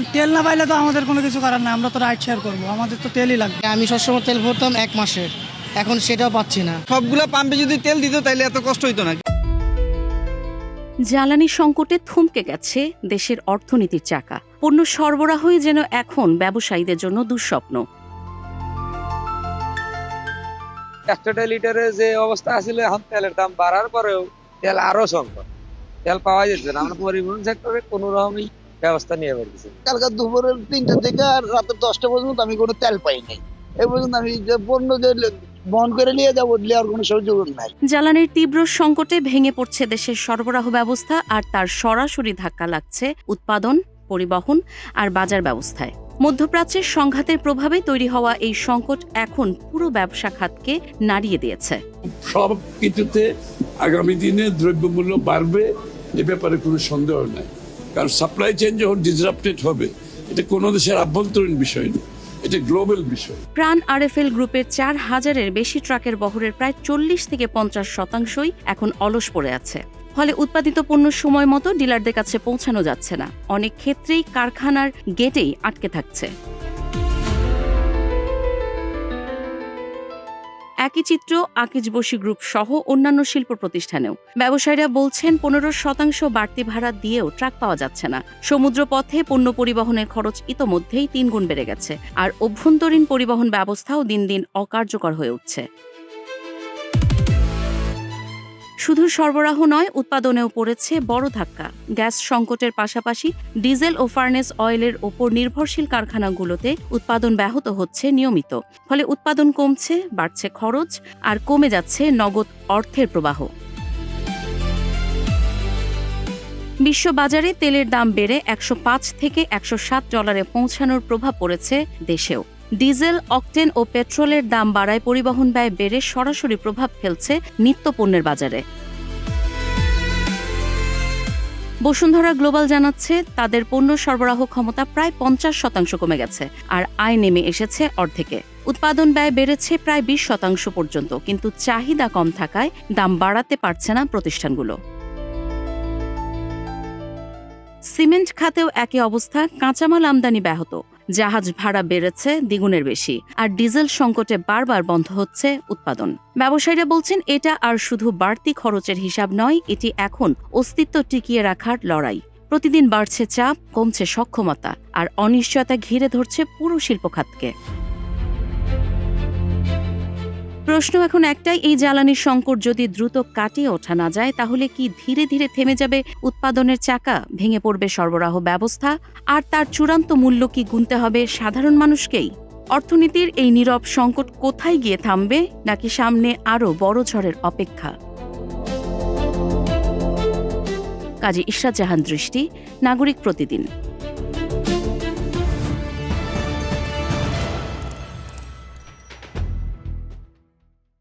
কারণ তেল না পাইলে তো আমাদের কোনো কিছু করার না, আমরা তো রাইড শেয়ার করবো, আমাদের তো তেলই লাগবে। আমি সবসময় তেল ভরতাম 1 মাসের, এখন সেটাও পাচ্ছি না। সবগুলা পাম্পে যদি তেল দিত তাইলে এত কষ্ট হইতো না। জ্বালানি সংকটে থমকে গেছে দেশের অর্থনীতির চাকা। পণ্য সরবরাহই যেন এখন ব্যবসায়ীদের জন্য দুঃস্বপ্ন। 100 লিটারে যে অবস্থা আছিল, এখন তেলের দাম বাড়ার পরেও তেল আরো সংকট, তেল পাওয়া যাচ্ছে না। আমরা পরিবহন সেক্টরে কোন রকমই ব্যবস্থা নিয়ে পারতেছি। কালকে দুপুরের 3টা থেকে আর রাতের 10টা পর্যন্ত আমি কোনো তেল পাই নাই। এই পর্যন্ত আমি যে পণ্য যে বহন করে নিয়ে যাবো, নেওয়ার কোনো সুযোগ নাই। জ্বালানির তীব্র সংকটে ভেঙে পড়ছে দেশের সরবরাহ ব্যবস্থা, আর তার সরাসরি ধাক্কা লাগছে উৎপাদন, পরিবহন আর বাজার ব্যবস্থায়। মধ্যপ্রাচ্যের সংঘাতের প্রভাবে তৈরি হওয়া এই সংকট এখন পুরো ব্যবসা খাতকে নাড়িয়ে দিয়েছে। সব কিছুতে আগামী দিনে দ্রব্যমূল্য বাড়বে, এ ব্যাপারে কোনো সন্দেহ নাই। কারণ সাপ্লাই চেইন যখন ডিসরাপ্টেড হবে, এটা কোনো দেশের আভ্যন্তরীণ বিষয় না, এটা গ্লোবাল বিষয়। প্রাণ আরএফএল গ্রুপের 4000-এর বেশি ট্রাকের বহরের প্রায় 40-50% এখন অলস পড়ে আছে। ফলে উৎপাদিত পণ্য সময় মতো ডিলারদের কাছে পৌঁছানো যাচ্ছে না। অনেক ক্ষেত্রেই কারখানার গেটেই আটকে থাকছে। একই চিত্র আকিজ বসি গ্রুপ সহ অন্যান্য শিল্প প্রতিষ্ঠানেও। ব্যবসায়ীরা বলছেন 15% বাড়তি ভাড়া দিয়েও ট্রাক পাওয়া যাচ্ছে না। সমুদ্র পথে পণ্য পরিবহনের খরচ ইতোমধ্যেই 3 গুণ বেড়ে গেছে, আর অভ্যন্তরীণ পরিবহন ব্যবস্থাও দিন দিন অকার্যকর হয়ে উঠছে। শুধু সরবরাহ নয়, উৎপাদনেও পড়েছে বড় ধাক্কা। গ্যাস সংকটের পাশাপাশি ডিজেল ও ফার্নেস অয়েলের ওপর নির্ভরশীল কারখানাগুলোতে উৎপাদন ব্যাহত হচ্ছে নিয়মিত। ফলে উৎপাদন কমছে, বাড়ছে খরচ, আর কমে যাচ্ছে নগদ অর্থের প্রবাহ। বিশ্ববাজারে তেলের দাম বেড়ে $105 থেকে $107 পৌঁছানোর প্রভাব পড়েছে দেশেও। ডিজেল, অকটেন ও পেট্রোলের দাম বাড়ায় পরিবহন ব্যয় বেড়ে সরাসরি প্রভাব ফেলছে নিত্যপণ্যের বাজারে। বসুন্ধরা গ্লোবাল জানাচ্ছে, তাদের পণ্য সরবরাহ ক্ষমতা প্রায় 50% কমে গেছে, আর আয় নেমে এসেছে অর্ধেকে। উৎপাদন ব্যয় বেড়েছে প্রায় 20% পর্যন্ত, কিন্তু চাহিদা কম থাকায় দাম বাড়াতে পারছে না প্রতিষ্ঠানগুলো। সিমেন্ট খাতেও একই অবস্থা। কাঁচামাল আমদানি ব্যাহত, জাহাজ ভাড়া বেড়েছে দ্বিগুণের বেশি, আর ডিজেল সংকটে বারবার বন্ধ হচ্ছে উৎপাদন। ব্যবসায়ীরা বলছেন, এটা আর শুধু বাড়তি খরচের হিসাব নয়, এটি এখন অস্তিত্ব টিকিয়ে রাখার লড়াই। প্রতিদিন বাড়ছে চাপ, কমছে সক্ষমতা, আর অনিশ্চয়তা ঘিরে ধরছে পুরো শিল্প খাতকে। প্রশ্ন এখন একটাই, এই জ্বালানির সংকট যদি দ্রুত কাটিয়ে ওঠা না যায়, তাহলে কি ধীরে ধীরে থেমে যাবে উৎপাদনের চাকা, ভেঙে পড়বে সরবরাহ ব্যবস্থা, আর তার চূড়ান্ত মূল্য কি গুনতে হবে সাধারণ মানুষকেই? অর্থনীতির এই নীরব সংকট কোথায় গিয়ে থামবে, নাকি সামনে আরও বড় ঝড়ের অপেক্ষা? কাজী ইশরাত জাহান দৃষ্টি, নাগরিক প্রতিদিন।